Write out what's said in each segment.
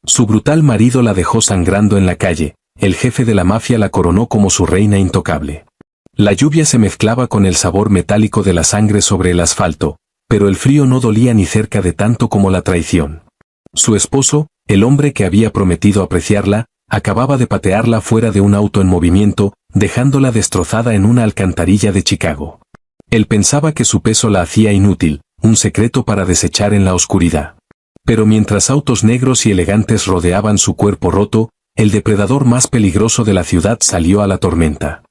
Su brutal marido la dejó sangrando en la calle, el jefe de la mafia la coronó como su reina intocable. La lluvia se mezclaba con el sabor metálico de la sangre sobre el asfalto, pero el frío no dolía ni cerca de tanto como la traición. Su esposo, el hombre que había prometido apreciarla, acababa de patearla fuera de un auto en movimiento, dejándola destrozada en una alcantarilla de Chicago. Él pensaba que su peso la hacía inútil, un secreto para desechar en la oscuridad. Pero mientras autos negros y elegantes rodeaban su cuerpo roto, el depredador más peligroso de la ciudad salió a la tormenta.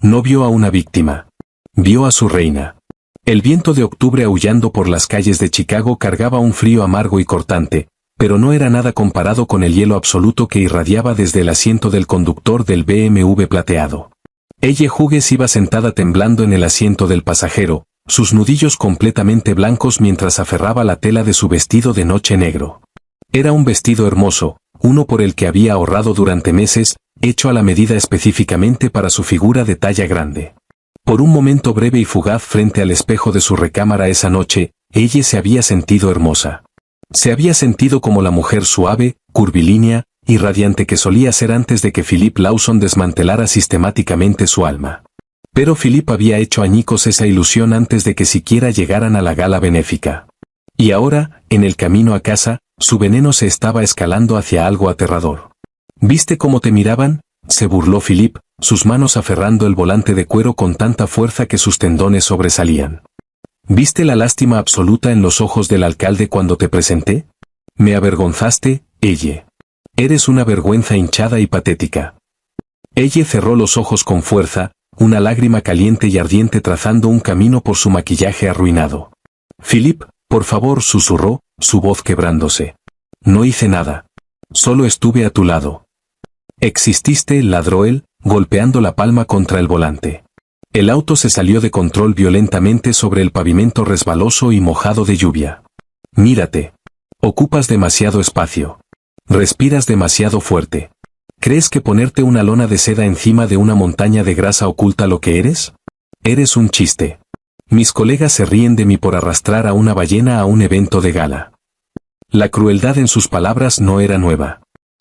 No vio a una víctima. Vio a su reina. El viento de octubre aullando por las calles de Chicago cargaba un frío amargo y cortante, pero no era nada comparado con el hielo absoluto que irradiaba desde el asiento del conductor del BMW plateado. Ella Hughes iba sentada temblando en el asiento del pasajero, sus nudillos completamente blancos mientras aferraba la tela de su vestido de noche negro. Era un vestido hermoso, uno por el que había ahorrado durante meses, hecho a la medida específicamente para su figura de talla grande. Por un momento breve y fugaz frente al espejo de su recámara esa noche, ella se había sentido hermosa. Se había sentido como la mujer suave, curvilínea y radiante que solía ser antes de que Philip Lawson desmantelara sistemáticamente su alma. Pero Philip había hecho añicos esa ilusión antes de que siquiera llegaran a la gala benéfica. Y ahora, en el camino a casa, su veneno se estaba escalando hacia algo aterrador. ¿Viste cómo te miraban?, se burló Philip, sus manos aferrando el volante de cuero con tanta fuerza que sus tendones sobresalían. ¿Viste la lástima absoluta en los ojos del alcalde cuando te presenté? Me avergonzaste, ella. Eres una vergüenza hinchada y patética. Ella cerró los ojos con fuerza, una lágrima caliente y ardiente trazando un camino por su maquillaje arruinado. Philip, por favor, susurró, su voz quebrándose. No hice nada. Solo estuve a tu lado. Exististe, ladró él, golpeando la palma contra el volante. El auto se salió de control violentamente sobre el pavimento resbaloso y mojado de lluvia. Mírate. Ocupas demasiado espacio. Respiras demasiado fuerte. ¿Crees que ponerte una lona de seda encima de una montaña de grasa oculta lo que eres? Eres un chiste. Mis colegas se ríen de mí por arrastrar a una ballena a un evento de gala. La crueldad en sus palabras no era nueva.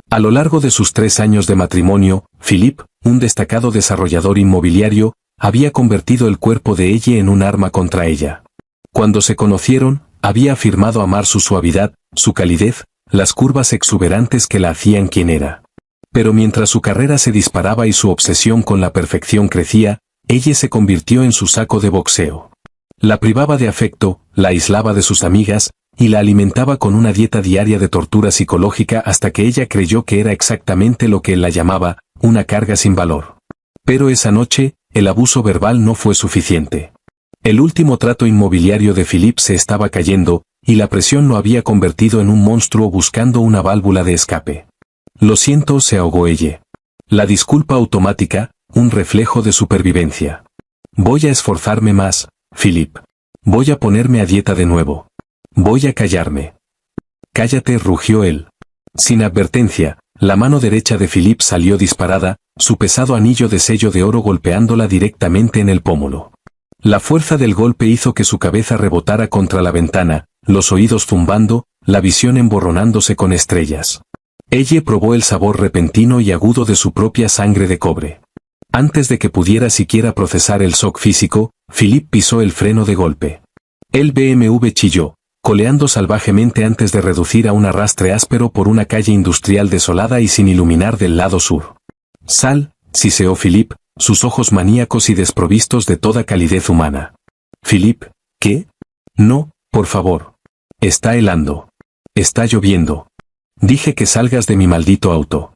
A lo largo de sus 3 años de matrimonio, Philip, un destacado desarrollador inmobiliario, había convertido el cuerpo de ella en un arma contra ella. Cuando se conocieron, había afirmado amar su suavidad, su calidez, las curvas exuberantes que la hacían quien era. Pero mientras su carrera se disparaba y su obsesión con la perfección crecía, ella se convirtió en su saco de boxeo. La privaba de afecto, la aislaba de sus amigas, y la alimentaba con una dieta diaria de tortura psicológica hasta que ella creyó que era exactamente lo que él la llamaba, una carga sin valor. Pero esa noche, el abuso verbal no fue suficiente. El último trato inmobiliario de Philip se estaba cayendo, y la presión lo había convertido en un monstruo buscando una válvula de escape. Lo siento, se ahogó ella. La disculpa automática, un reflejo de supervivencia. Voy a esforzarme más, Philip. Voy a ponerme a dieta de nuevo. Voy a callarme. Cállate, rugió él. Sin advertencia, la mano derecha de Philip salió disparada, su pesado anillo de sello de oro golpeándola directamente en el pómulo. La fuerza del golpe hizo que su cabeza rebotara contra la ventana, los oídos zumbando, la visión emborronándose con estrellas. Ella probó el sabor repentino y agudo de su propia sangre de cobre. Antes de que pudiera siquiera procesar el shock físico, Philip pisó el freno de golpe. El BMW chilló, coleando salvajemente antes de reducir a un arrastre áspero por una calle industrial desolada y sin iluminar del lado sur. Sal, siseó Philip, sus ojos maníacos y desprovistos de toda calidez humana. Philip, ¿qué? No, por favor. Está helando. Está lloviendo. Dije que salgas de mi maldito auto.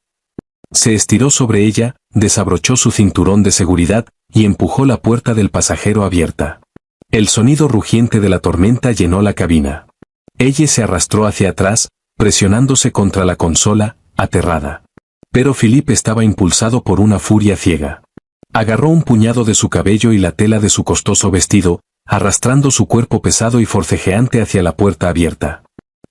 Se estiró sobre ella, desabrochó su cinturón de seguridad, y empujó la puerta del pasajero abierta. El sonido rugiente de la tormenta llenó la cabina. Ella se arrastró hacia atrás, presionándose contra la consola, aterrada. Pero Philip estaba impulsado por una furia ciega. Agarró un puñado de su cabello y la tela de su costoso vestido, arrastrando su cuerpo pesado y forcejeante hacia la puerta abierta.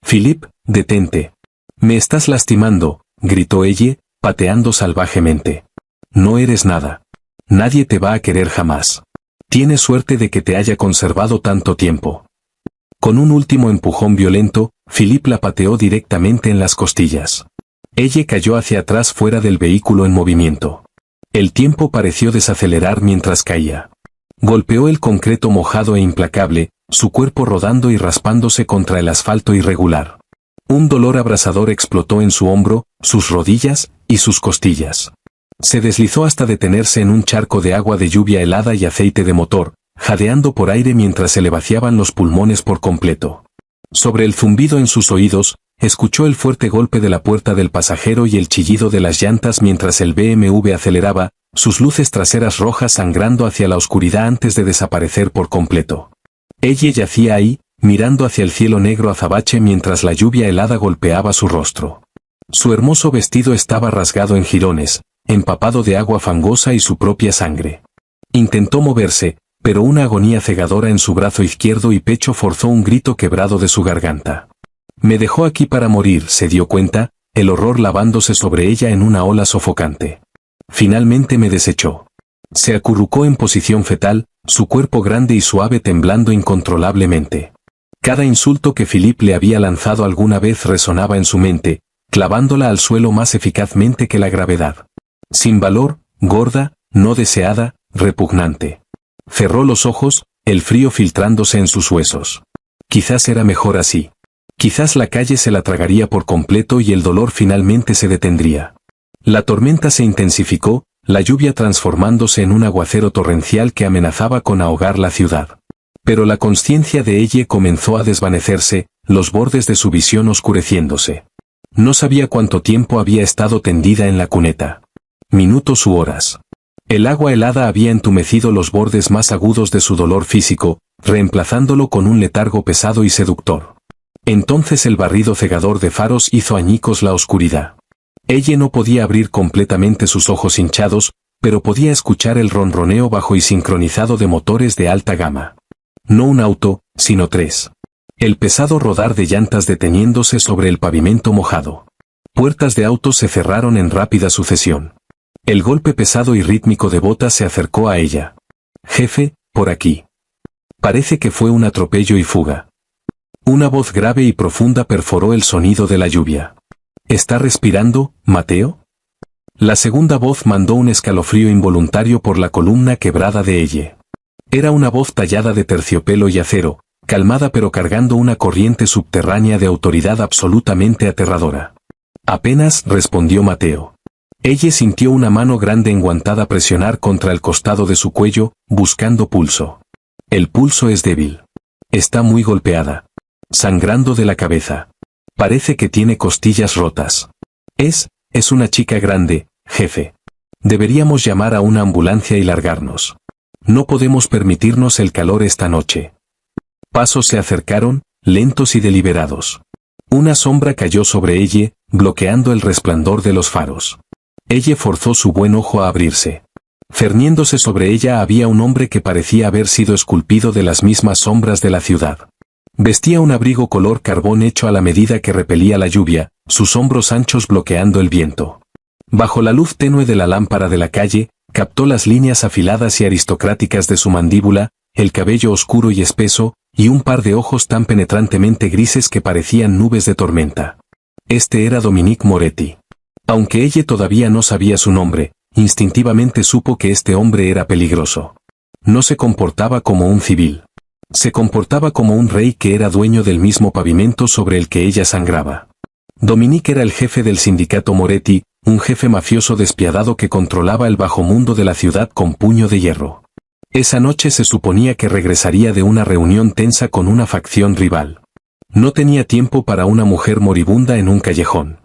Philip, detente. Me estás lastimando, gritó ella, pateando salvajemente. No eres nada. Nadie te va a querer jamás. Tienes suerte de que te haya conservado tanto tiempo. Con un último empujón violento, Philip la pateó directamente en las costillas. Ella cayó hacia atrás fuera del vehículo en movimiento. El tiempo pareció desacelerar mientras caía. Golpeó el concreto mojado e implacable, su cuerpo rodando y raspándose contra el asfalto irregular. Un dolor abrasador explotó en su hombro, sus rodillas y sus costillas. Se deslizó hasta detenerse en un charco de agua de lluvia helada y aceite de motor, jadeando por aire mientras se le vaciaban los pulmones por completo. Sobre el zumbido en sus oídos, escuchó el fuerte golpe de la puerta del pasajero y el chillido de las llantas mientras el BMW aceleraba, sus luces traseras rojas sangrando hacia la oscuridad antes de desaparecer por completo. Ella yacía ahí, mirando hacia el cielo negro azabache mientras la lluvia helada golpeaba su rostro. Su hermoso vestido estaba rasgado en jirones, empapado de agua fangosa y su propia sangre. Intentó moverse, pero una agonía cegadora en su brazo izquierdo y pecho forzó un grito quebrado de su garganta. Me dejó aquí para morir, se dio cuenta, el horror lavándose sobre ella en una ola sofocante. Finalmente me desechó. Se acurrucó en posición fetal, su cuerpo grande y suave temblando incontrolablemente. Cada insulto que Philippe le había lanzado alguna vez resonaba en su mente, clavándola al suelo más eficazmente que la gravedad. Sin valor, gorda, no deseada, repugnante. Cerró los ojos, el frío filtrándose en sus huesos. Quizás era mejor así. Quizás la calle se la tragaría por completo y el dolor finalmente se detendría. La tormenta se intensificó, la lluvia transformándose en un aguacero torrencial que amenazaba con ahogar la ciudad. Pero la consciencia de ella comenzó a desvanecerse, los bordes de su visión oscureciéndose. No sabía cuánto tiempo había estado tendida en la cuneta. Minutos u horas. El agua helada había entumecido los bordes más agudos de su dolor físico, reemplazándolo con un letargo pesado y seductor. Entonces el barrido cegador de faros hizo añicos la oscuridad. Ella no podía abrir completamente sus ojos hinchados, pero podía escuchar el ronroneo bajo y sincronizado de motores de alta gama. No un auto, sino tres. El pesado rodar de llantas deteniéndose sobre el pavimento mojado. Puertas de autos se cerraron en rápida sucesión. El golpe pesado y rítmico de botas se acercó a ella. Jefe, por aquí. Parece que fue un atropello y fuga. Una voz grave y profunda perforó el sonido de la lluvia. ¿Está respirando, Mateo? La segunda voz mandó un escalofrío involuntario por la columna quebrada de ella. Era una voz tallada de terciopelo y acero, calmada pero cargando una corriente subterránea de autoridad absolutamente aterradora. Apenas, respondió Mateo. Ella sintió una mano grande enguantada presionar contra el costado de su cuello, buscando pulso. El pulso es débil. Está muy golpeada. Sangrando de la cabeza. Parece que tiene costillas rotas. Es una chica grande, jefe. Deberíamos llamar a una ambulancia y largarnos. No podemos permitirnos el calor esta noche. Pasos se acercaron, lentos y deliberados. Una sombra cayó sobre ella, bloqueando el resplandor de los faros. Ella forzó su buen ojo a abrirse. Cerniéndose sobre ella había un hombre que parecía haber sido esculpido de las mismas sombras de la ciudad. Vestía un abrigo color carbón hecho a la medida que repelía la lluvia, sus hombros anchos bloqueando el viento. Bajo la luz tenue de la lámpara de la calle, captó las líneas afiladas y aristocráticas de su mandíbula, el cabello oscuro y espeso, y un par de ojos tan penetrantemente grises que parecían nubes de tormenta. Este era Dominique Moretti. Aunque ella todavía no sabía su nombre, instintivamente supo que este hombre era peligroso. No se comportaba como un civil. Se comportaba como un rey que era dueño del mismo pavimento sobre el que ella sangraba. Dominique era el jefe del sindicato Moretti, un jefe mafioso despiadado que controlaba el bajo mundo de la ciudad con puño de hierro. Esa noche se suponía que regresaría de una reunión tensa con una facción rival. No tenía tiempo para una mujer moribunda en un callejón.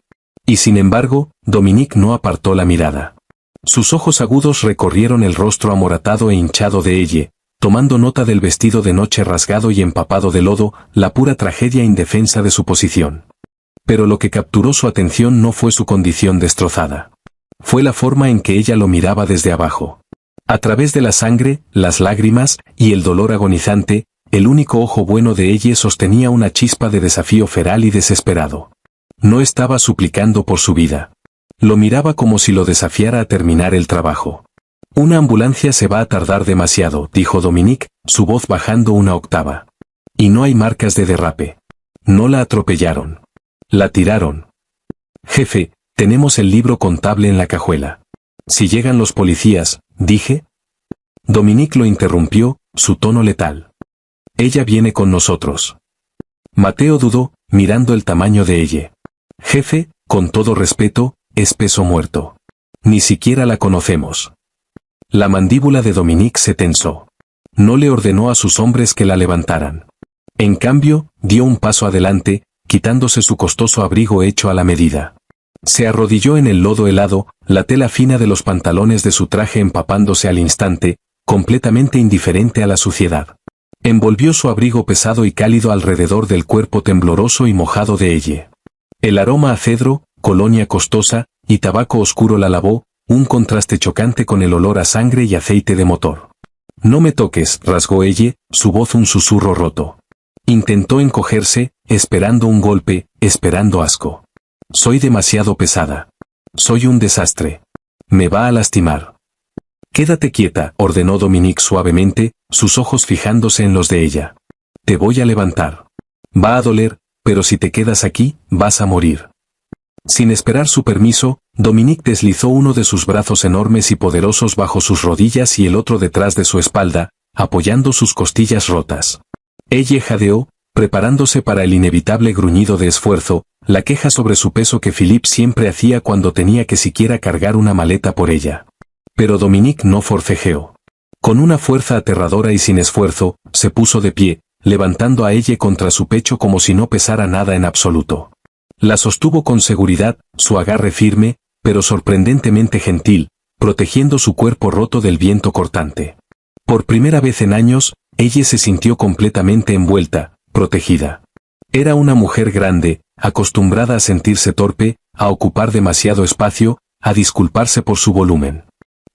Y sin embargo, Dominique no apartó la mirada. Sus ojos agudos recorrieron el rostro amoratado e hinchado de ella, tomando nota del vestido de noche rasgado y empapado de lodo, la pura tragedia indefensa de su posición. Pero lo que capturó su atención no fue su condición destrozada. Fue la forma en que ella lo miraba desde abajo. A través de la sangre, las lágrimas y el dolor agonizante, el único ojo bueno de ella sostenía una chispa de desafío feral y desesperado. No estaba suplicando por su vida. Lo miraba como si lo desafiara a terminar el trabajo. Una ambulancia se va a tardar demasiado, dijo Dominique, su voz bajando una octava. Y no hay marcas de derrape. No la atropellaron. La tiraron. Jefe, Tenemos el libro contable en la cajuela. Si llegan los policías, dije. Dominique lo interrumpió, su tono letal. Ella viene con nosotros. Mateo dudó, mirando el tamaño de ella. Jefe, con todo respeto, es peso muerto. Ni siquiera la conocemos. La mandíbula de Dominique se tensó. No le ordenó a sus hombres que la levantaran. En cambio, dio un paso adelante, quitándose su costoso abrigo hecho a la medida. Se arrodilló en el lodo helado, la tela fina de los pantalones de su traje empapándose al instante, completamente indiferente a la suciedad. Envolvió su abrigo pesado y cálido alrededor del cuerpo tembloroso y mojado de ella. El aroma a cedro, colonia costosa, y tabaco oscuro la lavó, un contraste chocante con el olor a sangre y aceite de motor. No me toques, rasgó ella, su voz un susurro roto. Intentó encogerse, esperando un golpe, esperando asco. Soy demasiado pesada. Soy un desastre. Me va a lastimar. Quédate quieta, ordenó Dominique suavemente, sus ojos fijándose en los de ella. Te voy a levantar. Va a doler, pero si te quedas aquí, vas a morir. Sin esperar su permiso, Dominique deslizó uno de sus brazos enormes y poderosos bajo sus rodillas y el otro detrás de su espalda, apoyando sus costillas rotas. Ella jadeó, preparándose para el inevitable gruñido de esfuerzo, la queja sobre su peso que Philippe siempre hacía cuando tenía que siquiera cargar una maleta por ella. Pero Dominique no forcejeó. Con una fuerza aterradora y sin esfuerzo, se puso de pie, levantando a ella contra su pecho como si no pesara nada en absoluto. La sostuvo con seguridad, su agarre firme, pero sorprendentemente gentil, protegiendo su cuerpo roto del viento cortante. Por primera vez en años, ella se sintió completamente envuelta, protegida. Era una mujer grande, acostumbrada a sentirse torpe, a ocupar demasiado espacio, a disculparse por su volumen.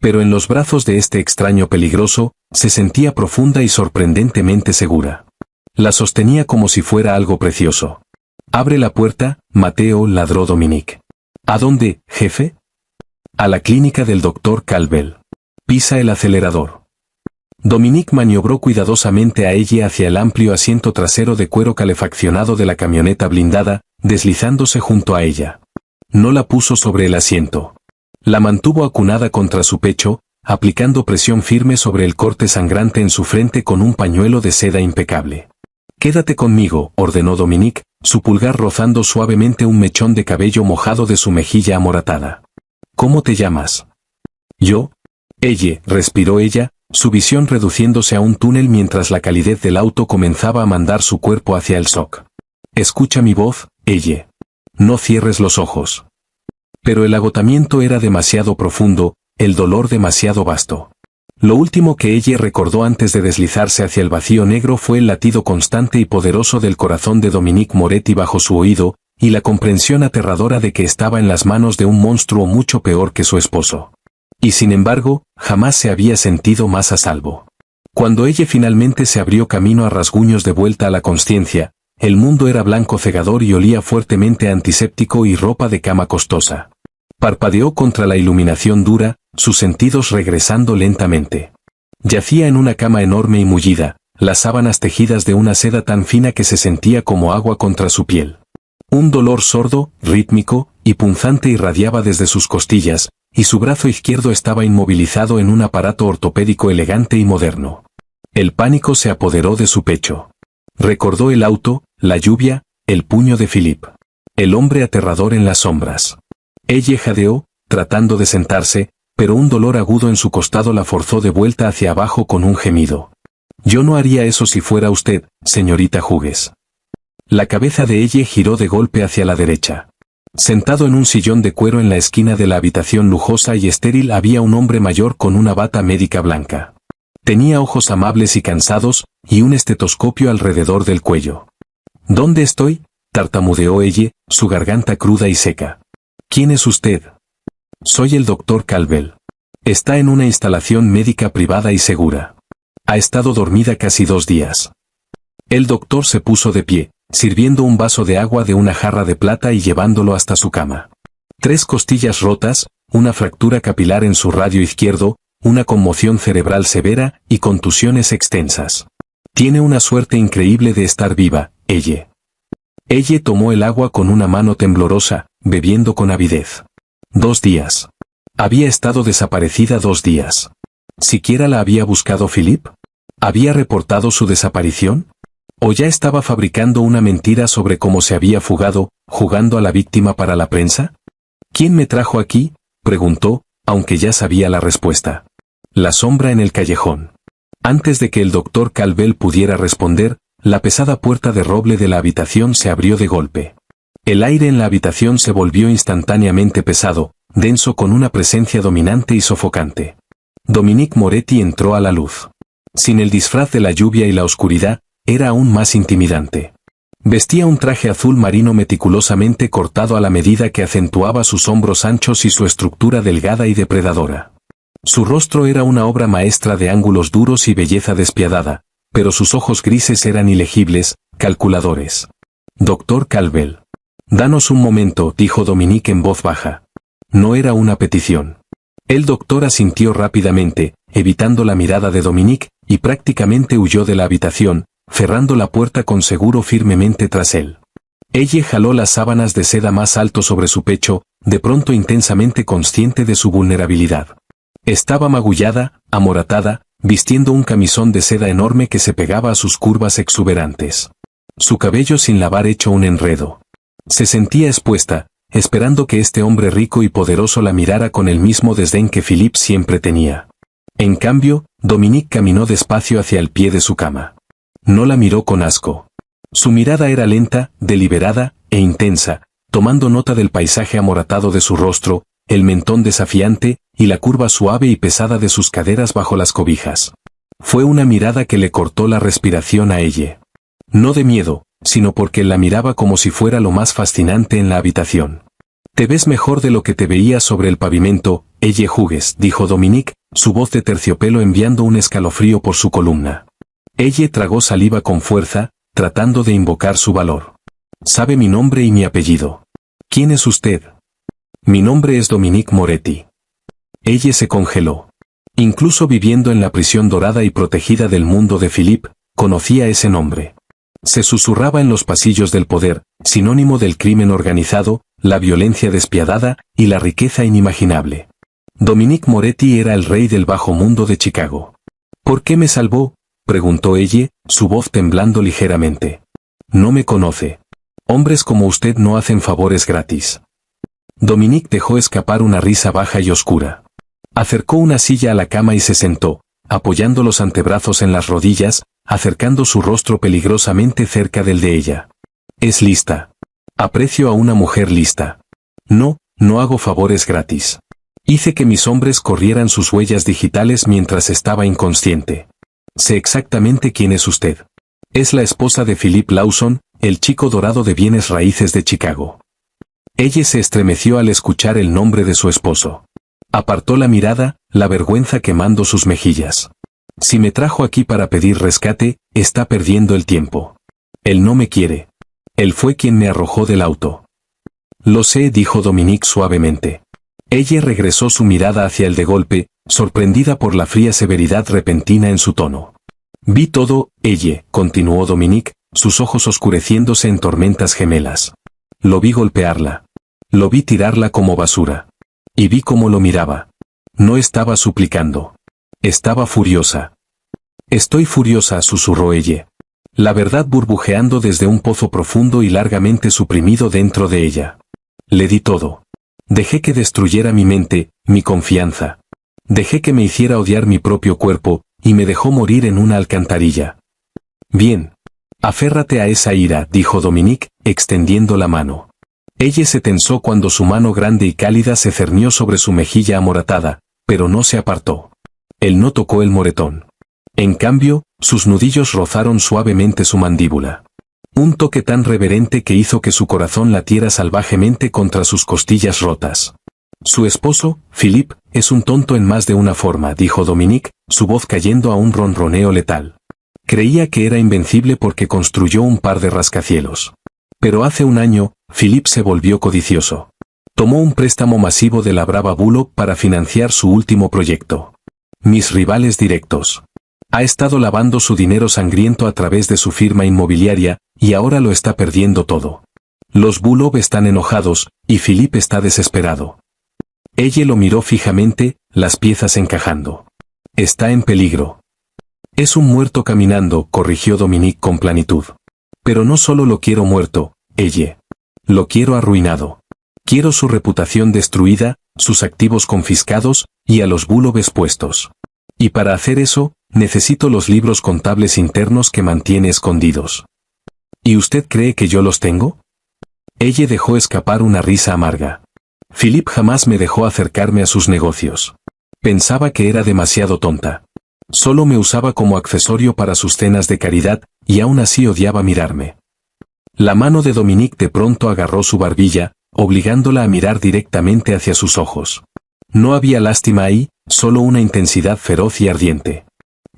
Pero en los brazos de este extraño peligroso, se sentía profunda y sorprendentemente segura. La sostenía como si fuera algo precioso. Abre la puerta, Mateo, ladró Dominique. ¿A dónde, jefe? A la clínica del doctor Calvel. Pisa el acelerador. Dominique maniobró cuidadosamente a ella hacia el amplio asiento trasero de cuero calefaccionado de la camioneta blindada, deslizándose junto a ella. No la puso sobre el asiento. La mantuvo acunada contra su pecho, aplicando presión firme sobre el corte sangrante en su frente con un pañuelo de seda impecable. Quédate conmigo, ordenó Dominique, su pulgar rozando suavemente un mechón de cabello mojado de su mejilla amoratada. ¿Cómo te llamas? Yo. Ella, respiró ella, su visión reduciéndose a un túnel mientras la calidez del auto comenzaba a mandar su cuerpo hacia el shock. Escucha mi voz, ella. No cierres los ojos. Pero el agotamiento era demasiado profundo, el dolor demasiado vasto. Lo último que ella recordó antes de deslizarse hacia el vacío negro fue el latido constante y poderoso del corazón de Dominique Moretti bajo su oído, y la comprensión aterradora de que estaba en las manos de un monstruo mucho peor que su esposo. Y sin embargo, jamás se había sentido más a salvo. Cuando ella finalmente se abrió camino a rasguños de vuelta a la consciencia, el mundo era blanco cegador y olía fuertemente a antiséptico y ropa de cama costosa. Parpadeó contra la iluminación dura, sus sentidos regresando lentamente. Yacía en una cama enorme y mullida, las sábanas tejidas de una seda tan fina que se sentía como agua contra su piel. Un dolor sordo, rítmico y punzante irradiaba desde sus costillas, y su brazo izquierdo estaba inmovilizado en un aparato ortopédico elegante y moderno. El pánico se apoderó de su pecho. Recordó el auto, la lluvia, el puño de Philippe. El hombre aterrador en las sombras. Ella jadeó, tratando de sentarse, pero un dolor agudo en su costado la forzó de vuelta hacia abajo con un gemido. Yo no haría eso si fuera usted, señorita Hughes. La cabeza de ella giró de golpe hacia la derecha. Sentado en un sillón de cuero en la esquina de la habitación lujosa y estéril había un hombre mayor con una bata médica blanca. Tenía ojos amables y cansados, y un estetoscopio alrededor del cuello. ¿Dónde estoy?, tartamudeó ella, su garganta cruda y seca. ¿Quién es usted? Soy el doctor Calvel. Está en una instalación médica privada y segura. Ha estado dormida casi 2 días. El doctor se puso de pie, sirviendo un vaso de agua de una jarra de plata y llevándolo hasta su cama. 3 costillas rotas, una fractura capilar en su radio izquierdo, una conmoción cerebral severa y contusiones extensas. Tiene una suerte increíble de estar viva, ella. Ella tomó el agua con una mano temblorosa, bebiendo con avidez. 2 días. Había estado desaparecida 2 días. ¿Siquiera la había buscado Philip? ¿Había reportado su desaparición? ¿O ya estaba fabricando una mentira sobre cómo se había fugado, jugando a la víctima para la prensa? ¿Quién me trajo aquí?, preguntó, aunque ya sabía la respuesta. La sombra en el callejón. Antes de que el doctor Calvel pudiera responder, la pesada puerta de roble de la habitación se abrió de golpe. El aire en la habitación se volvió instantáneamente pesado, denso, con una presencia dominante y sofocante. Dominique Moretti entró a la luz. Sin el disfraz de la lluvia y la oscuridad, era aún más intimidante. Vestía un traje azul marino meticulosamente cortado a la medida que acentuaba sus hombros anchos y su estructura delgada y depredadora. Su rostro era una obra maestra de ángulos duros y belleza despiadada, pero sus ojos grises eran ilegibles, calculadores. «Doctor Calvel». «Danos un momento», dijo Dominique en voz baja. No era una petición. El doctor asintió rápidamente, evitando la mirada de Dominique, y prácticamente huyó de la habitación, cerrando la puerta con seguro firmemente tras él. Ella jaló las sábanas de seda más alto sobre su pecho, de pronto intensamente consciente de su vulnerabilidad. Estaba magullada, amoratada, vistiendo un camisón de seda enorme que se pegaba a sus curvas exuberantes. Su cabello sin lavar hecho un enredo. Se sentía expuesta, esperando que este hombre rico y poderoso la mirara con el mismo desdén que Philip siempre tenía. En cambio, Dominique caminó despacio hacia el pie de su cama. No la miró con asco. Su mirada era lenta, deliberada e intensa, tomando nota del paisaje amoratado de su rostro, el mentón desafiante, y la curva suave y pesada de sus caderas bajo las cobijas. Fue una mirada que le cortó la respiración a ella. No de miedo, sino porque la miraba como si fuera lo más fascinante en la habitación. «Te ves mejor de lo que te veías sobre el pavimento, Elle Hughes», dijo Dominique, su voz de terciopelo enviando un escalofrío por su columna. Elle tragó saliva con fuerza, tratando de invocar su valor. «Sabe mi nombre y mi apellido». «¿Quién es usted?» «Mi nombre es Dominique Moretti». Ella se congeló. Incluso viviendo en la prisión dorada y protegida del mundo de Philip, conocía ese nombre. Se susurraba en los pasillos del poder, sinónimo del crimen organizado, la violencia despiadada y la riqueza inimaginable. Dominique Moretti era el rey del bajo mundo de Chicago. «¿Por qué me salvó?», preguntó ella, su voz temblando ligeramente. «No me conoce. Hombres como usted no hacen favores gratis». Dominique dejó escapar una risa baja y oscura. Acercó una silla a la cama y se sentó, apoyando los antebrazos en las rodillas, acercando su rostro peligrosamente cerca del de ella. «Es lista. Aprecio a una mujer lista. No, no hago favores gratis. Hice que mis hombres corrieran sus huellas digitales mientras estaba inconsciente. Sé exactamente quién es usted. Es la esposa de Philip Lawson, el chico dorado de bienes raíces de Chicago». Ella se estremeció al escuchar el nombre de su esposo. Apartó la mirada, la vergüenza quemando sus mejillas. «Si me trajo aquí para pedir rescate, está perdiendo el tiempo. Él no me quiere. Él fue quien me arrojó del auto». «Lo sé», dijo Dominique suavemente. Ella regresó su mirada hacia él de golpe, sorprendida por la fría severidad repentina en su tono. «Vi todo, ella», continuó Dominique, sus ojos oscureciéndose en tormentas gemelas. «Lo vi golpearla. Lo vi tirarla como basura. Y vi cómo lo miraba. No estaba suplicando. Estaba furiosa». «Estoy furiosa», susurró ella. La verdad burbujeando desde un pozo profundo y largamente suprimido dentro de ella. «Le di todo. Dejé que destruyera mi mente, mi confianza. Dejé que me hiciera odiar mi propio cuerpo, y me dejó morir en una alcantarilla». «Bien. Aférrate a esa ira», dijo Dominique, extendiendo la mano. Ella se tensó cuando su mano grande y cálida se cernió sobre su mejilla amoratada, pero no se apartó. Él no tocó el moretón. En cambio, sus nudillos rozaron suavemente su mandíbula. Un toque tan reverente que hizo que su corazón latiera salvajemente contra sus costillas rotas. «Su esposo, Philip, es un tonto en más de una forma», dijo Dominique, su voz cayendo a un ronroneo letal. Creía que era invencible porque construyó un par de rascacielos. Pero hace un año, Philip se volvió codicioso. Tomó un préstamo masivo de la Brava Bullock para financiar su último proyecto. Mis rivales directos. Ha estado lavando su dinero sangriento a través de su firma inmobiliaria, y ahora lo está perdiendo todo. Los Bullock están enojados, y Philip está desesperado. Ella lo miró fijamente, las piezas encajando. Está en peligro. Es un muerto caminando, corrigió Dominique con planitud. Pero no solo lo quiero muerto, ella. Lo quiero arruinado. Quiero su reputación destruida, sus activos confiscados, y a los Bulobes puestos. Y para hacer eso, necesito los libros contables internos que mantiene escondidos. ¿Y usted cree que yo los tengo? Ella dejó escapar una risa amarga. Philip jamás me dejó acercarme a sus negocios. Pensaba que era demasiado tonta. Solo me usaba como accesorio para sus cenas de caridad, y aún así odiaba mirarme. La mano de Dominique de pronto agarró su barbilla, obligándola a mirar directamente hacia sus ojos. No había lástima ahí, solo una intensidad feroz y ardiente.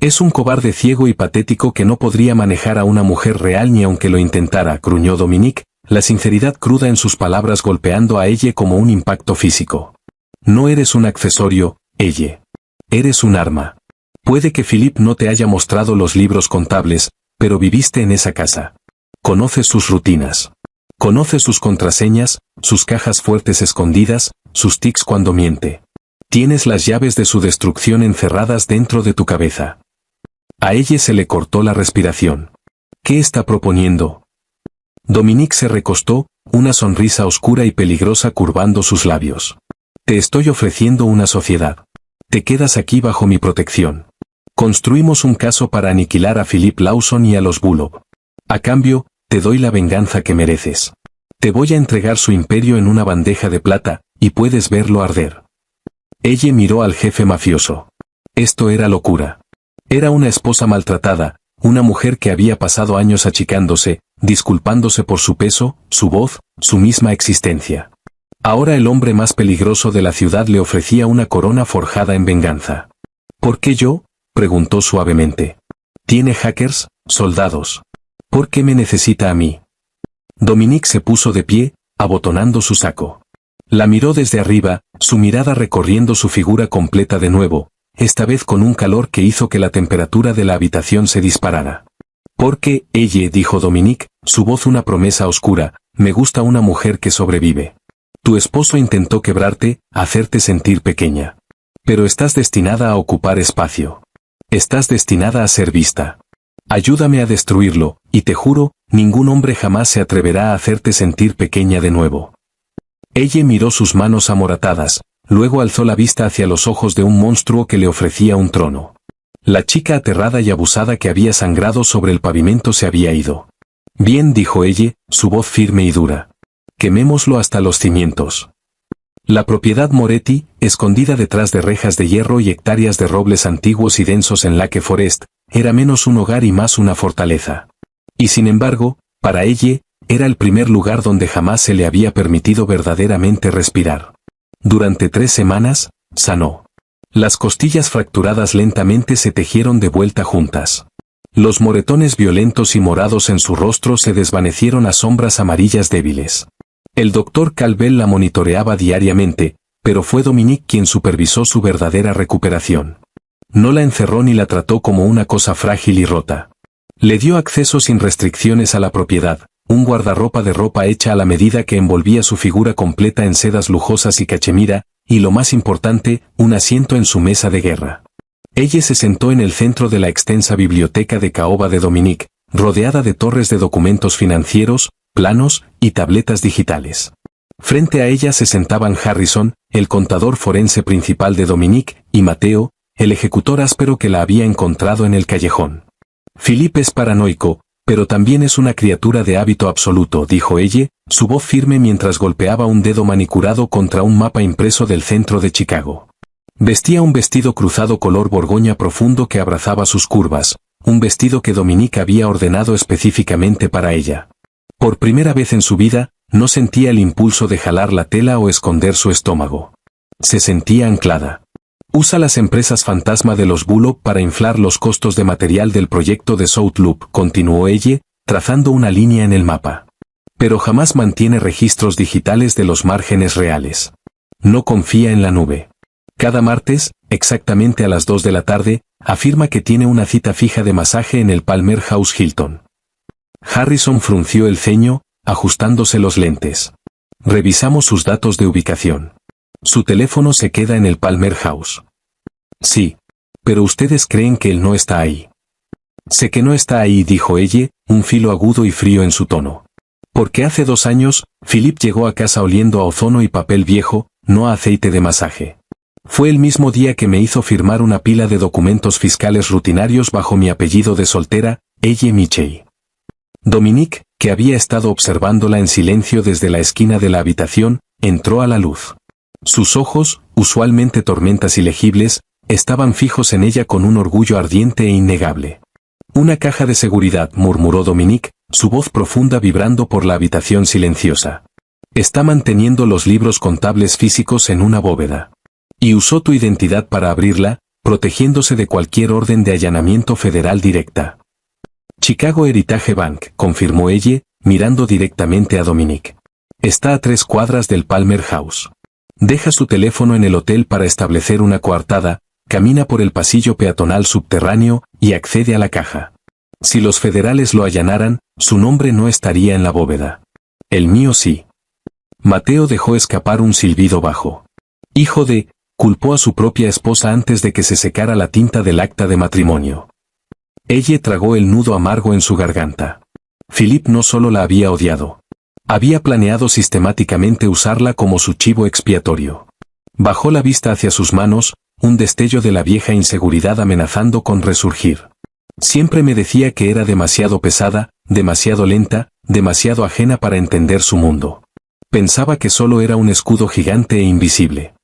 Es un cobarde ciego y patético que no podría manejar a una mujer real ni aunque lo intentara, gruñó Dominique, la sinceridad cruda en sus palabras golpeando a ella como un impacto físico. No eres un accesorio, ella. Eres un arma. Puede que Philip no te haya mostrado los libros contables, pero viviste en esa casa. Conoces sus rutinas. Conoces sus contraseñas, sus cajas fuertes escondidas, sus tics cuando miente. Tienes las llaves de su destrucción encerradas dentro de tu cabeza. A ella se le cortó la respiración. ¿Qué está proponiendo? Dominique se recostó, una sonrisa oscura y peligrosa curvando sus labios. Te estoy ofreciendo una sociedad. Te quedas aquí bajo mi protección. Construimos un caso para aniquilar a Philip Lawson y a los Bullock. A cambio, te doy la venganza que mereces. Te voy a entregar su imperio en una bandeja de plata, y puedes verlo arder. Ella miró al jefe mafioso. Esto era locura. Era una esposa maltratada, una mujer que había pasado años achicándose, disculpándose por su peso, su voz, su misma existencia. Ahora el hombre más peligroso de la ciudad le ofrecía una corona forjada en venganza. ¿Por qué yo?, preguntó suavemente. ¿Tiene hackers, soldados? ¿Por qué me necesita a mí? Dominique se puso de pie, abotonando su saco. La miró desde arriba, su mirada recorriendo su figura completa de nuevo, esta vez con un calor que hizo que la temperatura de la habitación se disparara. Porque, ella, dijo Dominique, su voz una promesa oscura, me gusta una mujer que sobrevive. Tu esposo intentó quebrarte, hacerte sentir pequeña. Pero estás destinada a ocupar espacio. Estás destinada a ser vista. Ayúdame a destruirlo, y te juro, ningún hombre jamás se atreverá a hacerte sentir pequeña de nuevo. Ella miró sus manos amoratadas, luego alzó la vista hacia los ojos de un monstruo que le ofrecía un trono. La chica aterrada y abusada que había sangrado sobre el pavimento se había ido. Bien, dijo ella, su voz firme y dura. Quemémoslo hasta los cimientos. La propiedad Moretti, escondida detrás de rejas de hierro y hectáreas de robles antiguos y densos en Lake Forest, era menos un hogar y más una fortaleza. Y sin embargo, para ella, era el primer lugar donde jamás se le había permitido verdaderamente respirar. Durante 3 semanas, sanó. Las costillas fracturadas lentamente se tejieron de vuelta juntas. Los moretones violentos y morados en su rostro se desvanecieron a sombras amarillas débiles. El doctor Calvel la monitoreaba diariamente, pero fue Dominique quien supervisó su verdadera recuperación. No la encerró ni la trató como una cosa frágil y rota. Le dio acceso sin restricciones a la propiedad, un guardarropa de ropa hecha a la medida que envolvía su figura completa en sedas lujosas y cachemira, y lo más importante, un asiento en su mesa de guerra. Ella se sentó en el centro de la extensa biblioteca de caoba de Dominique, rodeada de torres de documentos financieros, planos y tabletas digitales. Frente a ella se sentaban Harrison, el contador forense principal de Dominique, y Mateo, el ejecutor áspero que la había encontrado en el callejón. Philip es paranoico, pero también es una criatura de hábito absoluto, dijo ella, su voz firme mientras golpeaba un dedo manicurado contra un mapa impreso del centro de Chicago. Vestía un vestido cruzado color borgoña profundo que abrazaba sus curvas, un vestido que Dominique había ordenado específicamente para ella. Por primera vez en su vida, no sentía el impulso de jalar la tela o esconder su estómago. Se sentía anclada. Usa las empresas fantasma de los Bullock para inflar los costos de material del proyecto de South Loop, continuó ella, trazando una línea en el mapa. Pero jamás mantiene registros digitales de los márgenes reales. No confía en la nube. Cada martes, exactamente a las 2 de la tarde, afirma que tiene una cita fija de masaje en el Palmer House Hilton. Harrison frunció el ceño, ajustándose los lentes. Revisamos sus datos de ubicación. Su teléfono se queda en el Palmer House. Sí. Pero ustedes creen que él no está ahí. Sé que no está ahí, dijo ella, un filo agudo y frío en su tono. Porque hace 2 años, Philip llegó a casa oliendo a ozono y papel viejo, no a aceite de masaje. Fue el mismo día que me hizo firmar una pila de documentos fiscales rutinarios bajo mi apellido de soltera, ella Michey. Dominique, que había estado observándola en silencio desde la esquina de la habitación, entró a la luz. Sus ojos, usualmente tormentas ilegibles, estaban fijos en ella con un orgullo ardiente e innegable. Una caja de seguridad, murmuró Dominique, su voz profunda vibrando por la habitación silenciosa. Está manteniendo los libros contables físicos en una bóveda. Y usó tu identidad para abrirla, protegiéndose de cualquier orden de allanamiento federal directa. Chicago Heritage Bank, confirmó ella, mirando directamente a Dominique. Está a 3 cuadras del Palmer House. Deja su teléfono en el hotel para establecer una coartada, camina por el pasillo peatonal subterráneo y accede a la caja. Si los federales lo allanaran, su nombre no estaría en la bóveda. El mío sí. Mateo dejó escapar un silbido bajo. Hijo de, culpó a su propia esposa antes de que se secara la tinta del acta de matrimonio. Ella tragó el nudo amargo en su garganta. Philip no solo la había odiado. Había planeado sistemáticamente usarla como su chivo expiatorio. Bajó la vista hacia sus manos, un destello de la vieja inseguridad amenazando con resurgir. Siempre me decía que era demasiado pesada, demasiado lenta, demasiado ajena para entender su mundo. Pensaba que solo era un escudo gigante e invisible.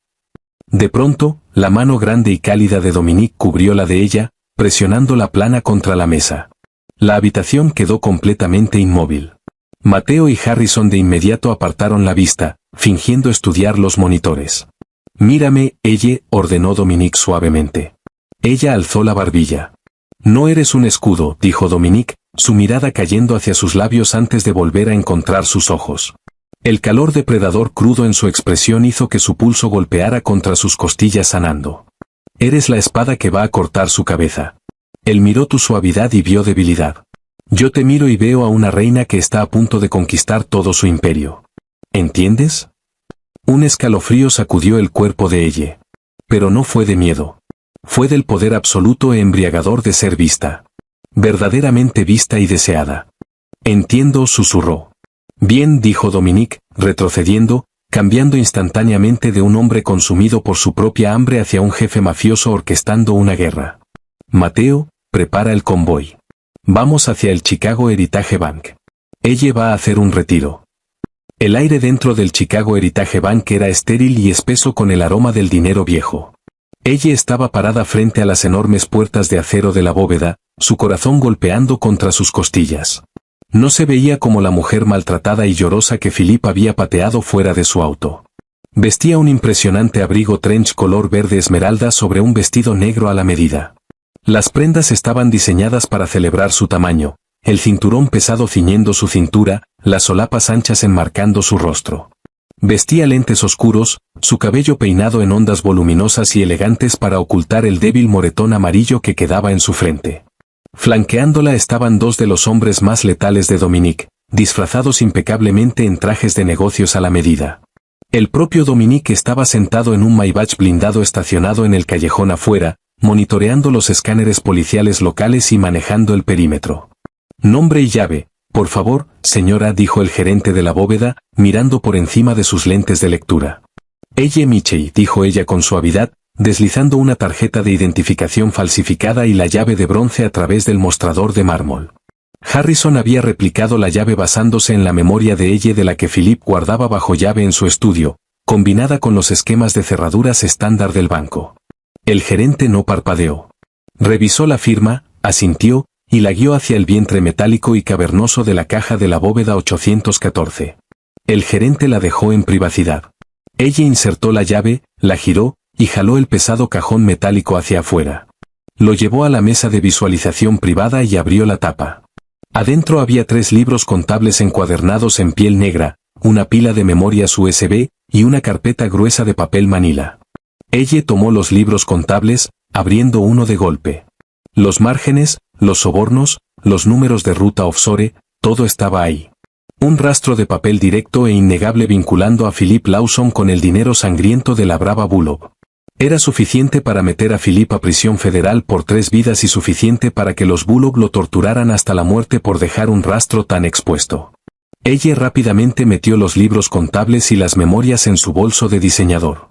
De pronto, la mano grande y cálida de Dominique cubrió la de ella, presionando la plana contra la mesa. La habitación quedó completamente inmóvil. Mateo y Harrison de inmediato apartaron la vista, fingiendo estudiar los monitores. Mírame, ella, ordenó Dominique suavemente. Ella alzó la barbilla. No eres un escudo, dijo Dominique, su mirada cayendo hacia sus labios antes de volver a encontrar sus ojos. El calor depredador crudo en su expresión hizo que su pulso golpeara contra sus costillas sanando. Eres la espada que va a cortar su cabeza. Él miró tu suavidad y vio debilidad. Yo te miro y veo a una reina que está a punto de conquistar todo su imperio. ¿Entiendes? Un escalofrío sacudió el cuerpo de ella. Pero no fue de miedo. Fue del poder absoluto e embriagador de ser vista. Verdaderamente vista y deseada. Entiendo, susurró. Bien, dijo Dominique, retrocediendo, cambiando instantáneamente de un hombre consumido por su propia hambre hacia un jefe mafioso orquestando una guerra. Mateo, prepara el convoy. Vamos hacia el Chicago Heritage Bank. Ella va a hacer un retiro. El aire dentro del Chicago Heritage Bank era estéril y espeso con el aroma del dinero viejo. Ella estaba parada frente a las enormes puertas de acero de la bóveda, su corazón golpeando contra sus costillas. No se veía como la mujer maltratada y llorosa que Philip había pateado fuera de su auto. Vestía un impresionante abrigo trench color verde esmeralda sobre un vestido negro a la medida. Las prendas estaban diseñadas para celebrar su tamaño, el cinturón pesado ciñendo su cintura, las solapas anchas enmarcando su rostro. Vestía lentes oscuros, su cabello peinado en ondas voluminosas y elegantes para ocultar el débil moretón amarillo que quedaba en su frente. Flanqueándola estaban 2 de los hombres más letales de Dominique, disfrazados impecablemente en trajes de negocios a la medida. El propio Dominique estaba sentado en un Maybach blindado estacionado en el callejón afuera, monitoreando los escáneres policiales locales y manejando el perímetro. Nombre y llave, por favor, señora, dijo el gerente de la bóveda, mirando por encima de sus lentes de lectura. Ella Michey, dijo ella con suavidad, deslizando una tarjeta de identificación falsificada y la llave de bronce a través del mostrador de mármol. Harrison había replicado la llave basándose en la memoria de ella de la que Philip guardaba bajo llave en su estudio, combinada con los esquemas de cerraduras estándar del banco. El gerente no parpadeó. Revisó la firma, asintió, y la guió hacia el vientre metálico y cavernoso de la caja de la bóveda 814. El gerente la dejó en privacidad. Ella insertó la llave, la giró, y jaló el pesado cajón metálico hacia afuera. Lo llevó a la mesa de visualización privada y abrió la tapa. Adentro había 3 libros contables encuadernados en piel negra, una pila de memorias USB, y una carpeta gruesa de papel manila. Ella tomó los libros contables, abriendo uno de golpe. Los márgenes, los sobornos, los números de ruta offshore, todo estaba ahí. Un rastro de papel directo e innegable vinculando a Philip Lawson con el dinero sangriento de la brava Bullock. Era suficiente para meter a Philip a prisión federal por 3 vidas y suficiente para que los Bullock lo torturaran hasta la muerte por dejar un rastro tan expuesto. Ella rápidamente metió los libros contables y las memorias en su bolso de diseñador.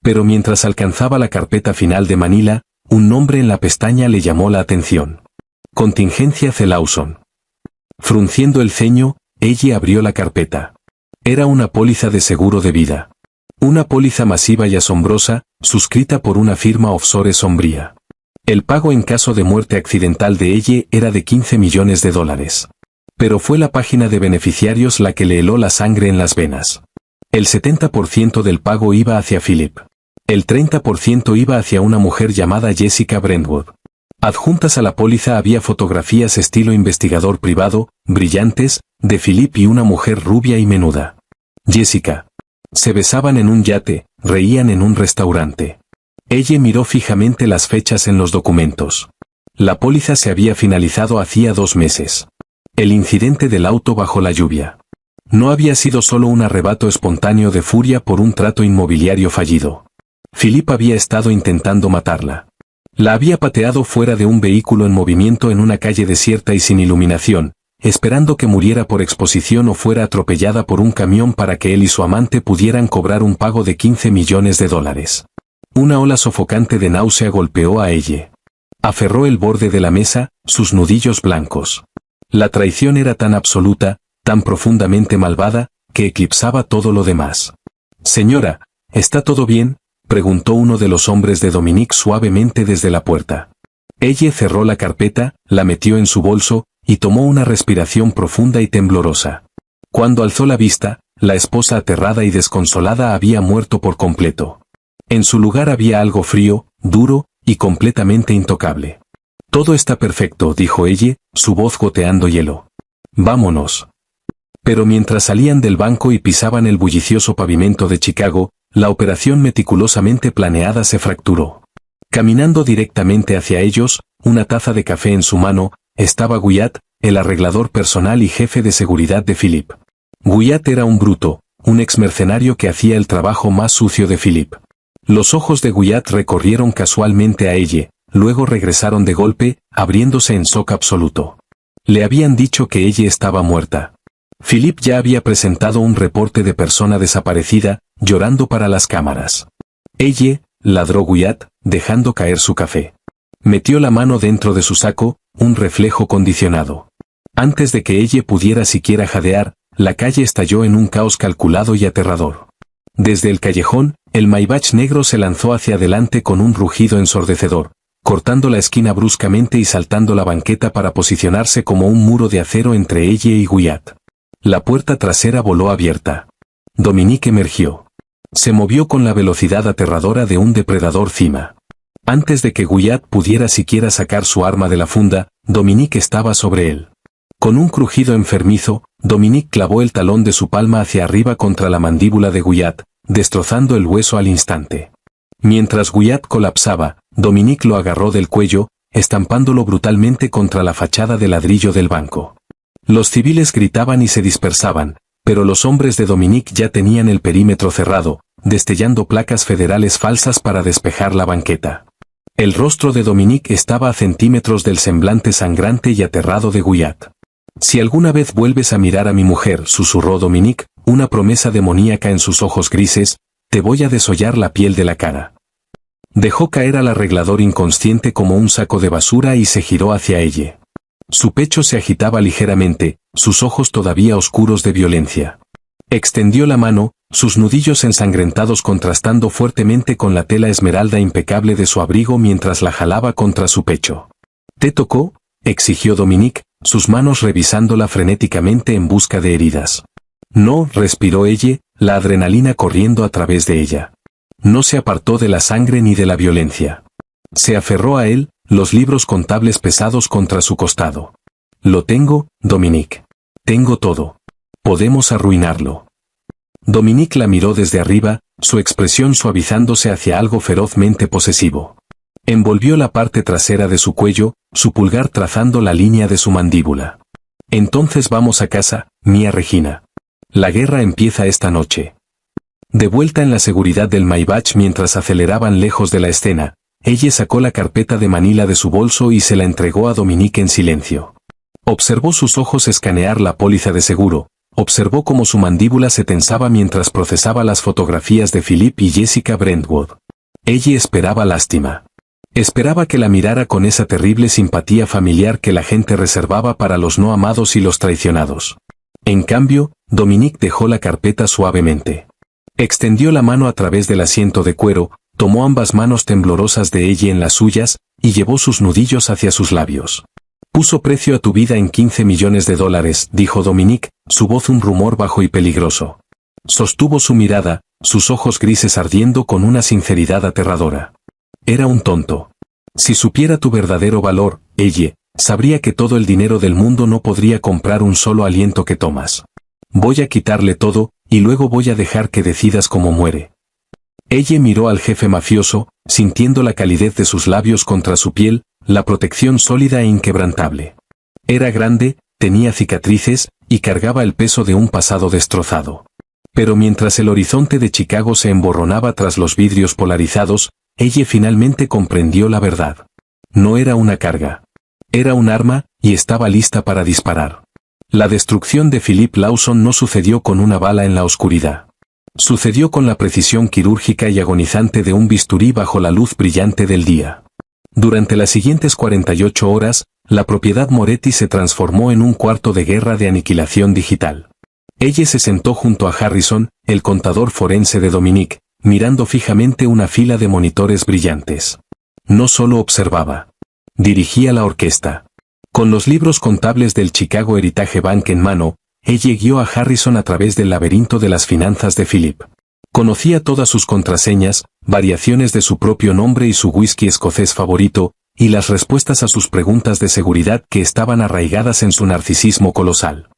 Pero mientras alcanzaba la carpeta final de Manila, un nombre en la pestaña le llamó la atención. Contingencia C. Lawson. Frunciendo el ceño, ella abrió la carpeta. Era una póliza de seguro de vida. Una póliza masiva y asombrosa, suscrita por una firma offshore sombría. El pago en caso de muerte accidental de ella era de $15 millones. Pero fue la página de beneficiarios la que le heló la sangre en las venas. El 70% del pago iba hacia Philip. El 30% iba hacia una mujer llamada Jessica Brentwood. Adjuntas a la póliza había fotografías estilo investigador privado, brillantes, de Philip y una mujer rubia y menuda. Jessica. Se besaban en un yate, reían en un restaurante. Ella miró fijamente las fechas en los documentos. La póliza se había finalizado hacía 2 meses. El incidente del auto bajo la lluvia. No había sido solo un arrebato espontáneo de furia por un trato inmobiliario fallido. Philip había estado intentando matarla. La había pateado fuera de un vehículo en movimiento en una calle desierta y sin iluminación, esperando que muriera por exposición o fuera atropellada por un camión para que él y su amante pudieran cobrar un pago de $15 millones. Una ola sofocante de náusea golpeó a ella. Aferró el borde de la mesa, sus nudillos blancos. La traición era tan absoluta, tan profundamente malvada, que eclipsaba todo lo demás. «Señora, ¿está todo bien?», preguntó uno de los hombres de Dominique suavemente desde la puerta. Ella cerró la carpeta, la metió en su bolso, y tomó una respiración profunda y temblorosa. Cuando alzó la vista, la esposa aterrada y desconsolada había muerto por completo. En su lugar había algo frío, duro, y completamente intocable. «Todo está perfecto», dijo ella, su voz goteando hielo. «Vámonos». Pero mientras salían del banco y pisaban el bullicioso pavimento de Chicago, la operación meticulosamente planeada se fracturó. Caminando directamente hacia ellos, una taza de café en su mano, estaba Guyat, el arreglador personal y jefe de seguridad de Philip. Guyat era un bruto, un exmercenario que hacía el trabajo más sucio de Philip. Los ojos de Guyat recorrieron casualmente a ella, luego regresaron de golpe, abriéndose en shock absoluto. Le habían dicho que ella estaba muerta. Philip ya había presentado un reporte de persona desaparecida, llorando para las cámaras. «Ella», ladró Guyat, dejando caer su café. Metió la mano dentro de su saco, un reflejo condicionado. Antes de que ella pudiera siquiera jadear, la calle estalló en un caos calculado y aterrador. Desde el callejón, el Maybach negro se lanzó hacia adelante con un rugido ensordecedor, cortando la esquina bruscamente y saltando la banqueta para posicionarse como un muro de acero entre ella y Guyat. La puerta trasera voló abierta. Dominique emergió. Se movió con la velocidad aterradora de un depredador cima. Antes de que Guyat pudiera siquiera sacar su arma de la funda, Dominique estaba sobre él. Con un crujido enfermizo, Dominique clavó el talón de su palma hacia arriba contra la mandíbula de Guyat, destrozando el hueso al instante. Mientras Guyat colapsaba, Dominique lo agarró del cuello, estampándolo brutalmente contra la fachada de ladrillo del banco. Los civiles gritaban y se dispersaban, pero los hombres de Dominique ya tenían el perímetro cerrado, destellando placas federales falsas para despejar la banqueta. El rostro de Dominique estaba a centímetros del semblante sangrante y aterrado de Guyat. «Si alguna vez vuelves a mirar a mi mujer», susurró Dominique, una promesa demoníaca en sus ojos grises, «te voy a desollar la piel de la cara». Dejó caer al arreglador inconsciente como un saco de basura y se giró hacia ella. Su pecho se agitaba ligeramente, sus ojos todavía oscuros de violencia. Extendió la mano, sus nudillos ensangrentados contrastando fuertemente con la tela esmeralda impecable de su abrigo mientras la jalaba contra su pecho. «¿Te tocó?», exigió Dominique, sus manos revisándola frenéticamente en busca de heridas. «No», respiró ella, la adrenalina corriendo a través de ella. No se apartó de la sangre ni de la violencia. Se aferró a él, los libros contables pesados contra su costado. «Lo tengo, Dominique. Tengo todo. Podemos arruinarlo». Dominique la miró desde arriba, su expresión suavizándose hacia algo ferozmente posesivo. Envolvió la parte trasera de su cuello, su pulgar trazando la línea de su mandíbula. Entonces vamos a casa, mía Regina. La guerra empieza esta noche. De vuelta en la seguridad del Maybach mientras aceleraban lejos de la escena, ella sacó la carpeta de manila de su bolso y se la entregó a Dominique en silencio. Observó sus ojos escanear la póliza de seguro, observó cómo su mandíbula se tensaba mientras procesaba las fotografías de Philip y Jessica Brentwood. Ella esperaba lástima. Esperaba que la mirara con esa terrible simpatía familiar que la gente reservaba para los no amados y los traicionados. En cambio, Dominique dejó la carpeta suavemente. Extendió la mano a través del asiento de cuero, tomó ambas manos temblorosas de ella en las suyas, y llevó sus nudillos hacia sus labios. Puso precio a tu vida en $15 millones, dijo Dominique, su voz un rumor bajo y peligroso. Sostuvo su mirada, sus ojos grises ardiendo con una sinceridad aterradora. Era un tonto. Si supiera tu verdadero valor, ella, sabría que todo el dinero del mundo no podría comprar un solo aliento que tomas. Voy a quitarle todo, y luego voy a dejar que decidas cómo muere. Ella miró al jefe mafioso, sintiendo la calidez de sus labios contra su piel, la protección sólida e inquebrantable. Era grande, tenía cicatrices, y cargaba el peso de un pasado destrozado. Pero mientras el horizonte de Chicago se emborronaba tras los vidrios polarizados, ella finalmente comprendió la verdad. No era una carga. Era un arma, y estaba lista para disparar. La destrucción de Philip Lawson no sucedió con una bala en la oscuridad. Sucedió con la precisión quirúrgica y agonizante de un bisturí bajo la luz brillante del día. Durante las siguientes 48 horas, la propiedad Moretti se transformó en un cuarto de guerra de aniquilación digital. Ella se sentó junto a Harrison, el contador forense de Dominique, mirando fijamente una fila de monitores brillantes. No solo observaba. Dirigía la orquesta. Con los libros contables del Chicago Heritage Bank en mano, ella guió a Harrison a través del laberinto de las finanzas de Philip. Conocía todas sus contraseñas, variaciones de su propio nombre y su whisky escocés favorito, y las respuestas a sus preguntas de seguridad que estaban arraigadas en su narcisismo colosal.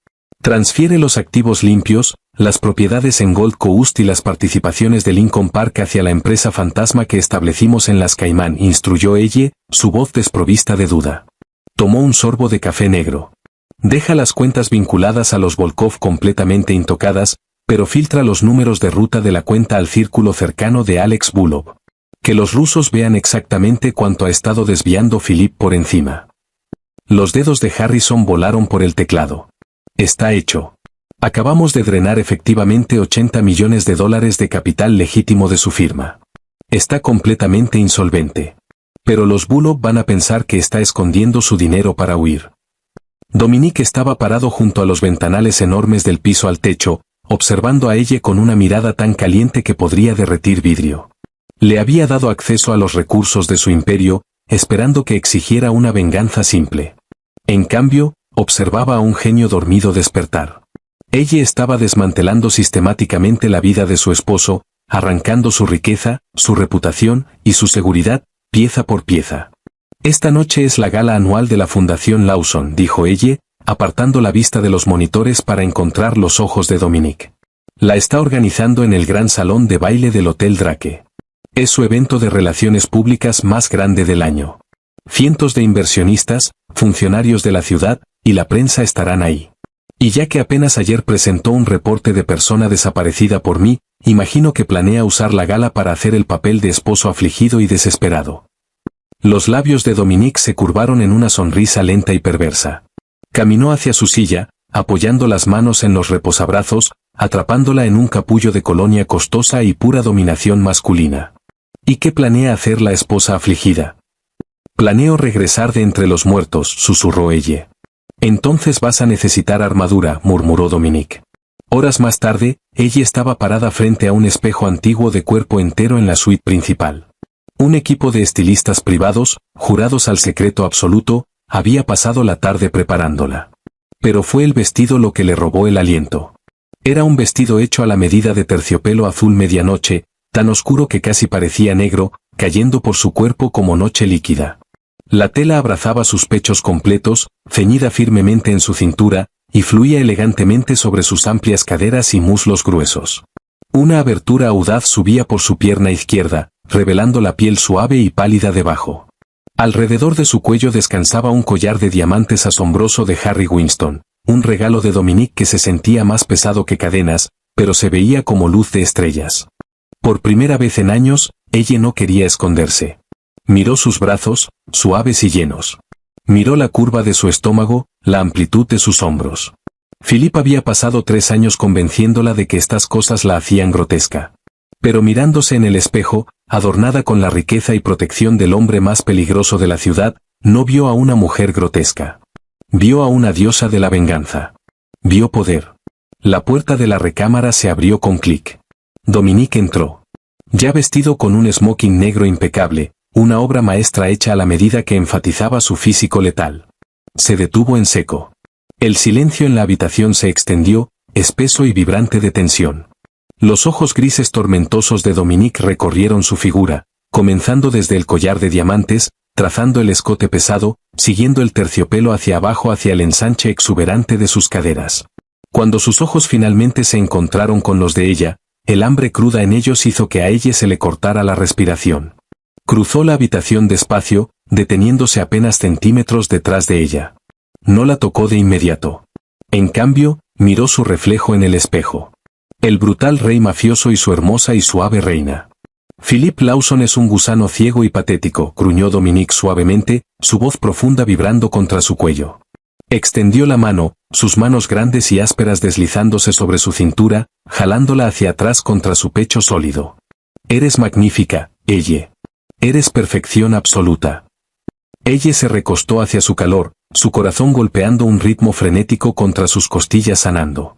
Transfiere los activos limpios, las propiedades en Gold Coast y las participaciones de Lincoln Park hacia la empresa fantasma que establecimos en las Caimán, instruyó ella, su voz desprovista de duda. Tomó un sorbo de café negro. Deja las cuentas vinculadas a los Volkov completamente intocadas, pero filtra los números de ruta de la cuenta al círculo cercano de Alex Bulov. Que los rusos vean exactamente cuánto ha estado desviando Philip por encima. Los dedos de Harrison volaron por el teclado. Está hecho. Acabamos de drenar efectivamente $80 millones de capital legítimo de su firma. Está completamente insolvente. Pero los Bulov van a pensar que está escondiendo su dinero para huir. Dominique estaba parado junto a los ventanales enormes del piso al techo, observando a ella con una mirada tan caliente que podría derretir vidrio. Le había dado acceso a los recursos de su imperio, esperando que exigiera una venganza simple. En cambio, observaba a un genio dormido despertar. Ella estaba desmantelando sistemáticamente la vida de su esposo, arrancando su riqueza, su reputación y su seguridad, pieza por pieza. Esta noche es la gala anual de la Fundación Lawson, dijo ella, apartando la vista de los monitores para encontrar los ojos de Dominique. La está organizando en el gran salón de baile del Hotel Drake. Es su evento de relaciones públicas más grande del año. Cientos de inversionistas, funcionarios de la ciudad y la prensa estarán ahí. Y ya que apenas ayer presentó un reporte de persona desaparecida por mí, imagino que planea usar la gala para hacer el papel de esposo afligido y desesperado. Los labios de Dominique se curvaron en una sonrisa lenta y perversa. Caminó hacia su silla, apoyando las manos en los reposabrazos, atrapándola en un capullo de colonia costosa y pura dominación masculina. ¿Y qué planea hacer la esposa afligida? Planeo regresar de entre los muertos, susurró ella. Entonces vas a necesitar armadura, murmuró Dominique. Horas más tarde, ella estaba parada frente a un espejo antiguo de cuerpo entero en la suite principal. Un equipo de estilistas privados, jurados al secreto absoluto, había pasado la tarde preparándola. Pero fue el vestido lo que le robó el aliento. Era un vestido hecho a la medida de terciopelo azul medianoche, tan oscuro que casi parecía negro, cayendo por su cuerpo como noche líquida. La tela abrazaba sus pechos completos, ceñida firmemente en su cintura, y fluía elegantemente sobre sus amplias caderas y muslos gruesos. Una abertura audaz subía por su pierna izquierda, revelando la piel suave y pálida debajo. Alrededor de su cuello descansaba un collar de diamantes asombroso de Harry Winston, un regalo de Dominique que se sentía más pesado que cadenas, pero se veía como luz de estrellas. Por primera vez en años, ella no quería esconderse. Miró sus brazos, suaves y llenos. Miró la curva de su estómago, la amplitud de sus hombros. Philippe había pasado 3 años convenciéndola de que estas cosas la hacían grotesca. Pero mirándose en el espejo, adornada con la riqueza y protección del hombre más peligroso de la ciudad, no vio a una mujer grotesca. Vio a una diosa de la venganza. Vio poder. La puerta de la recámara se abrió con clic. Dominique entró. Ya vestido con un smoking negro impecable, una obra maestra hecha a la medida que enfatizaba su físico letal. Se detuvo en seco. El silencio en la habitación se extendió, espeso y vibrante de tensión. Los ojos grises tormentosos de Dominique recorrieron su figura, comenzando desde el collar de diamantes, trazando el escote pesado, siguiendo el terciopelo hacia abajo hacia el ensanche exuberante de sus caderas. Cuando sus ojos finalmente se encontraron con los de ella, el hambre cruda en ellos hizo que a ella se le cortara la respiración. Cruzó la habitación despacio, deteniéndose apenas centímetros detrás de ella. No la tocó de inmediato. En cambio, miró su reflejo en el espejo. El brutal rey mafioso y su hermosa y suave reina. Philippe Lawson es un gusano ciego y patético, gruñó Dominique suavemente, su voz profunda vibrando contra su cuello. Extendió la mano, sus manos grandes y ásperas deslizándose sobre su cintura, jalándola hacia atrás contra su pecho sólido. Eres magnífica, ella. Eres perfección absoluta. Ella se recostó hacia su calor, su corazón golpeando un ritmo frenético contra sus costillas sanando.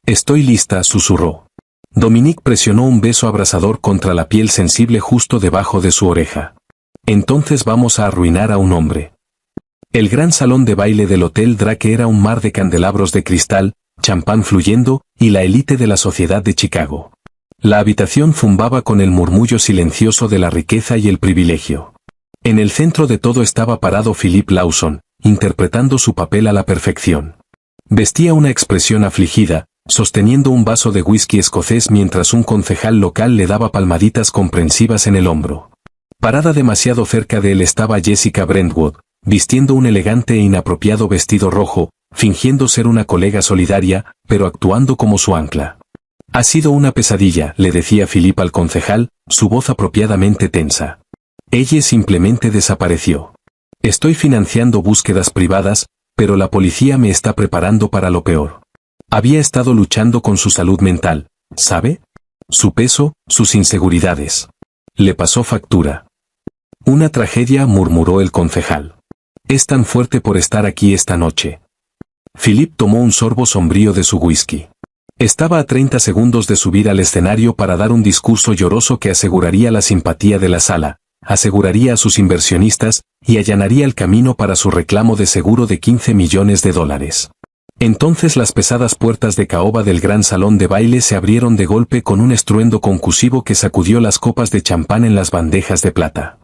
Estoy lista, susurró. Dominique presionó un beso abrasador contra la piel sensible justo debajo de su oreja. Entonces vamos a arruinar a un hombre. El gran salón de baile del Hotel Drake era un mar de candelabros de cristal, champán fluyendo, y la élite de la sociedad de Chicago. La habitación zumbaba con el murmullo silencioso de la riqueza y el privilegio. En el centro de todo estaba parado Philippe Lawson, interpretando su papel a la perfección. Vestía una expresión afligida, sosteniendo un vaso de whisky escocés mientras un concejal local le daba palmaditas comprensivas en el hombro. Parada demasiado cerca de él estaba Jessica Brentwood, vistiendo un elegante e inapropiado vestido rojo, fingiendo ser una colega solidaria, pero actuando como su ancla. Ha sido una pesadilla, le decía Philippe al concejal, su voz apropiadamente tensa. Ella simplemente desapareció. Estoy financiando búsquedas privadas, pero la policía me está preparando para lo peor. Había estado luchando con su salud mental, ¿sabe? Su peso, sus inseguridades. Le pasó factura. Una tragedia, murmuró el concejal. Es tan fuerte por estar aquí esta noche. Philippe tomó un sorbo sombrío de su whisky. Estaba a 30 segundos de subir al escenario para dar un discurso lloroso que aseguraría la simpatía de la sala, aseguraría a sus inversionistas, y allanaría el camino para su reclamo de seguro de $15 millones. Entonces las pesadas puertas de caoba del gran salón de baile se abrieron de golpe con un estruendo concusivo que sacudió las copas de champán en las bandejas de plata.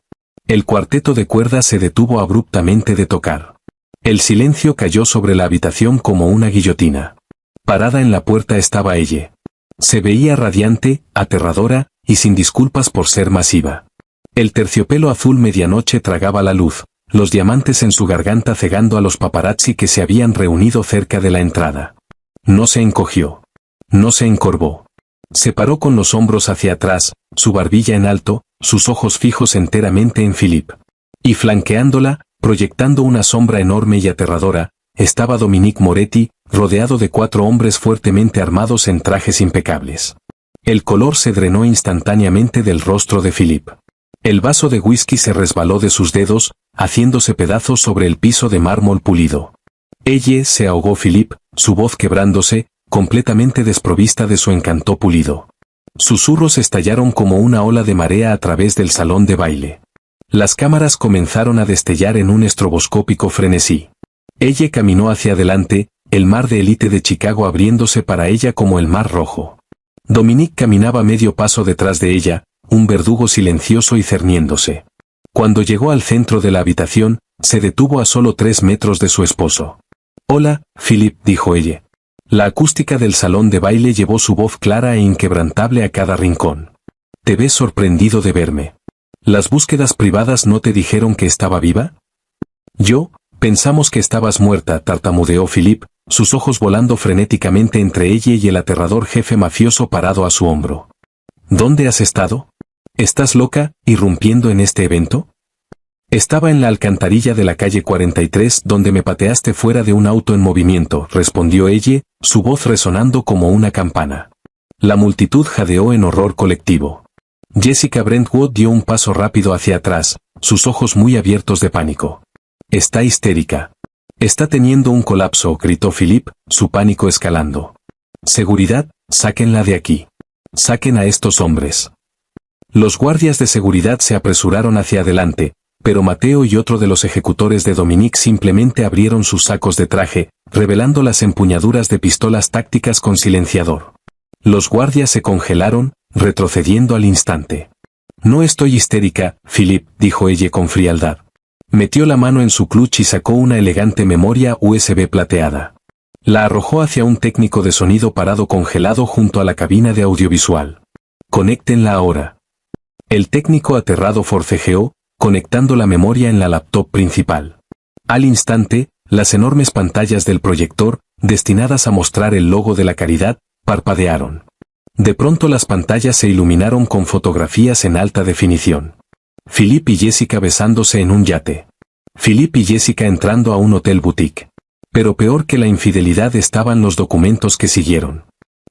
El cuarteto de cuerdas se detuvo abruptamente de tocar. El silencio cayó sobre la habitación como una guillotina. Parada en la puerta estaba ella. Se veía radiante, aterradora, y sin disculpas por ser masiva. El terciopelo azul medianoche tragaba la luz, los diamantes en su garganta cegando a los paparazzi que se habían reunido cerca de la entrada. No se encogió. No se encorvó. Se paró con los hombros hacia atrás, su barbilla en alto, sus ojos fijos enteramente en Philippe. Y flanqueándola, proyectando una sombra enorme y aterradora, estaba Dominique Moretti, rodeado de 4 hombres fuertemente armados en trajes impecables. El color se drenó instantáneamente del rostro de Philippe. El vaso de whisky se resbaló de sus dedos, haciéndose pedazos sobre el piso de mármol pulido. Ella se ahogó Philippe, su voz quebrándose, completamente desprovista de su encanto pulido. Susurros estallaron como una ola de marea a través del salón de baile. Las cámaras comenzaron a destellar en un estroboscópico frenesí. Ella caminó hacia adelante, el mar de élite de Chicago abriéndose para ella como el mar rojo. Dominique caminaba medio paso detrás de ella, un verdugo silencioso y cerniéndose. Cuando llegó al centro de la habitación, se detuvo a solo 3 metros de su esposo. «Hola, Philippe», dijo ella. La acústica del salón de baile llevó su voz clara e inquebrantable a cada rincón. «¿Te ves sorprendido de verme? ¿Las búsquedas privadas no te dijeron que estaba viva?» «Pensamos que estabas muerta», tartamudeó Philippe, sus ojos volando frenéticamente entre ella y el aterrador jefe mafioso parado a su hombro. ¿Dónde has estado? ¿Estás loca, irrumpiendo en este evento? Estaba en la alcantarilla de la calle 43 donde me pateaste fuera de un auto en movimiento, respondió ella, su voz resonando como una campana. La multitud jadeó en horror colectivo. Jessica Brentwood dio un paso rápido hacia atrás, sus ojos muy abiertos de pánico. Está histérica. Está teniendo un colapso, gritó Philip, su pánico escalando. Seguridad, sáquenla de aquí. Saquen a estos hombres. Los guardias de seguridad se apresuraron hacia adelante, pero Mateo y otro de los ejecutores de Dominique simplemente abrieron sus sacos de traje, revelando las empuñaduras de pistolas tácticas con silenciador. Los guardias se congelaron, retrocediendo al instante. No estoy histérica, Philip, dijo ella con frialdad. Metió la mano en su clutch y sacó una elegante memoria USB plateada. La arrojó hacia un técnico de sonido parado congelado junto a la cabina de audiovisual. Conéctenla ahora. El técnico aterrado forcejeó, conectando la memoria en la laptop principal. Al instante, las enormes pantallas del proyector, destinadas a mostrar el logo de la caridad, parpadearon. De pronto las pantallas se iluminaron con fotografías en alta definición. Philip y Jessica besándose en un yate. Philip y Jessica entrando a un hotel boutique. Pero peor que la infidelidad estaban los documentos que siguieron.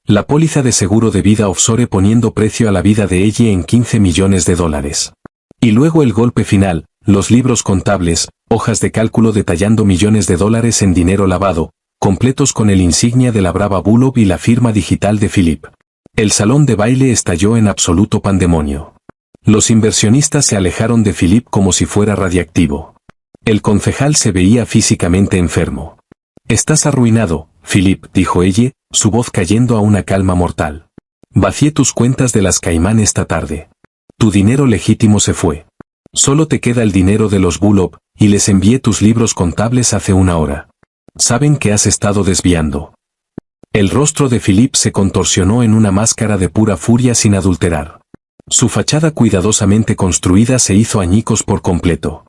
La póliza de seguro de vida offshore poniendo precio a la vida de ella en $15 millones. Y luego el golpe final, los libros contables, hojas de cálculo detallando $millones en dinero lavado, completos con el insignia de la Brava Bullock y la firma digital de Philip. El salón de baile estalló en absoluto pandemonio. Los inversionistas se alejaron de Philip como si fuera radiactivo. El concejal se veía físicamente enfermo. Estás arruinado, Philip, dijo ella, su voz cayendo a una calma mortal. Vacié tus cuentas de las Caimán esta tarde. Tu dinero legítimo se fue. Solo te queda el dinero de los Bullock, y les envié tus libros contables hace una hora. Saben que has estado desviando. El rostro de Philip se contorsionó en una máscara de pura furia sin adulterar. Su fachada cuidadosamente construida se hizo añicos por completo.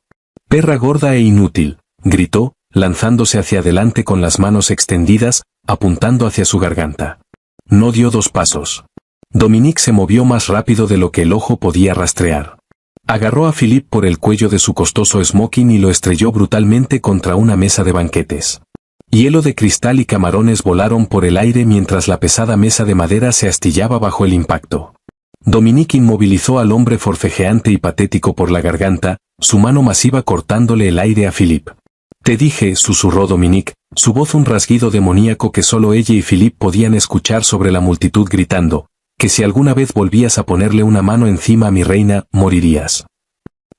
Perra gorda e inútil, gritó, lanzándose hacia adelante con las manos extendidas, apuntando hacia su garganta. No dio 2 pasos. Dominique se movió más rápido de lo que el ojo podía rastrear. Agarró a Philip por el cuello de su costoso smoking y lo estrelló brutalmente contra una mesa de banquetes. Hielo de cristal y camarones volaron por el aire mientras la pesada mesa de madera se astillaba bajo el impacto. Dominique inmovilizó al hombre forcejeante y patético por la garganta, su mano masiva cortándole el aire a Philip. Te dije, susurró Dominique, su voz un rasguido demoníaco que solo ella y Philip podían escuchar sobre la multitud gritando, que si alguna vez volvías a ponerle una mano encima a mi reina, morirías.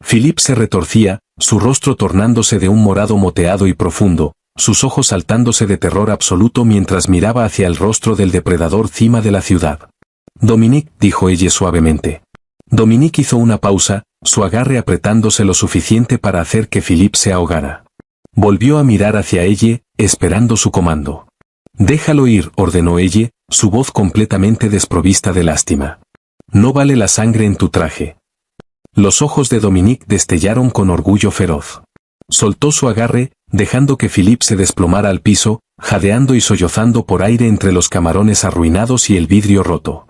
Philip se retorcía, su rostro tornándose de un morado moteado y profundo, sus ojos saltándose de terror absoluto mientras miraba hacia el rostro del depredador cima de la ciudad. Dominique, dijo ella suavemente. Dominique hizo una pausa, su agarre apretándose lo suficiente para hacer que Philip se ahogara. Volvió a mirar hacia ella, esperando su comando. Déjalo ir, ordenó ella, su voz completamente desprovista de lástima. No vale la sangre en tu traje. Los ojos de Dominique destellaron con orgullo feroz. Soltó su agarre, dejando que Philip se desplomara al piso, jadeando y sollozando por aire entre los camarones arruinados y el vidrio roto.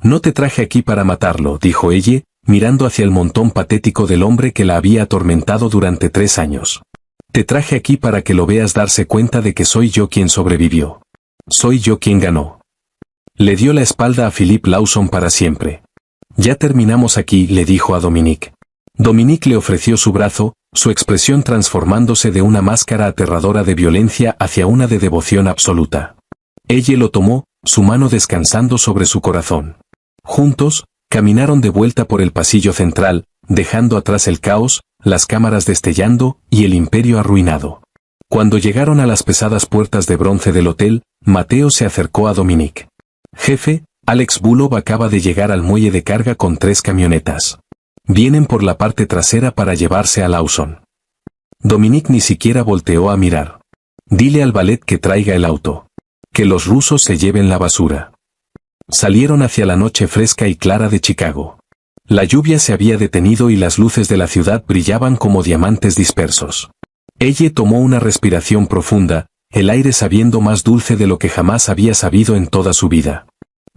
No te traje aquí para matarlo, dijo ella, mirando hacia el montón patético del hombre que la había atormentado durante 3 años. Te traje aquí para que lo veas darse cuenta de que soy yo quien sobrevivió. Soy yo quien ganó. Le dio la espalda a Philip Lawson para siempre. Ya terminamos aquí, le dijo a Dominique. Dominique le ofreció su brazo, su expresión transformándose de una máscara aterradora de violencia hacia una de devoción absoluta. Ella lo tomó, su mano descansando sobre su corazón. Juntos, caminaron de vuelta por el pasillo central, dejando atrás el caos, las cámaras destellando y el imperio arruinado. Cuando llegaron a las pesadas puertas de bronce del hotel, Mateo se acercó a Dominique. Jefe, Alex Bullock acaba de llegar al muelle de carga con 3 camionetas. Vienen por la parte trasera para llevarse a Lawson. Dominique ni siquiera volteó a mirar. Dile al valet que traiga el auto. Que los rusos se lleven la basura. Salieron hacia la noche fresca y clara de Chicago. La lluvia se había detenido y las luces de la ciudad brillaban como diamantes dispersos. Ella tomó una respiración profunda, el aire sabiendo más dulce de lo que jamás había sabido en toda su vida.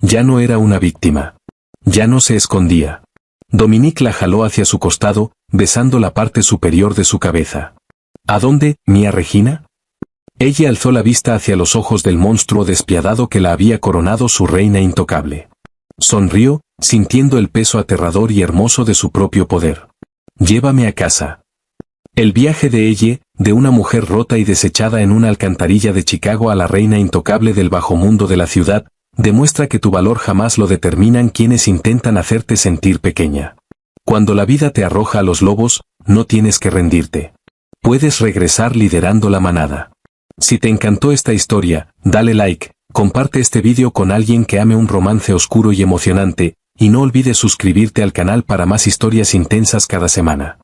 Ya no era una víctima. Ya no se escondía. Dominique la jaló hacia su costado, besando la parte superior de su cabeza. ¿A dónde, mía Regina? Ella alzó la vista hacia los ojos del monstruo despiadado que la había coronado su reina intocable. Sonrió, sintiendo el peso aterrador y hermoso de su propio poder. Llévame a casa. El viaje de ella, de una mujer rota y desechada en una alcantarilla de Chicago a la reina intocable del bajo mundo de la ciudad, demuestra que tu valor jamás lo determinan quienes intentan hacerte sentir pequeña. Cuando la vida te arroja a los lobos, no tienes que rendirte. Puedes regresar liderando la manada. Si te encantó esta historia, dale like, comparte este vídeo con alguien que ame un romance oscuro y emocionante, y no olvides suscribirte al canal para más historias intensas cada semana.